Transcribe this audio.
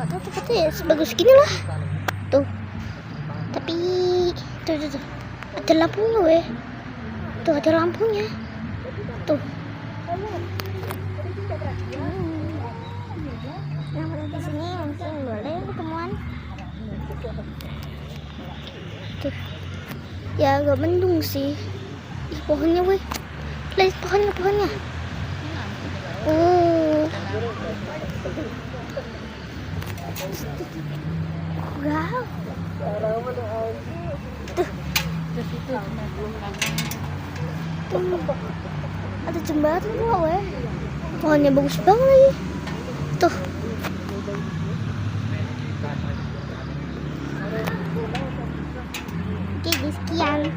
nggak tahu tempatnya ya sebagus gini lah tuh, tapi tuh ada lampunya weh, tuh ada lampunya tuh. Yang di sini mungkin boleh ketemuan tuh ya, agak mendung sih. Ih, pohonnya weh, lihat pohonnya. Wow. Tuh. Ada jembatan juga weh. Pohonnya bagus banget lagi. Tuh. Oke, sekian.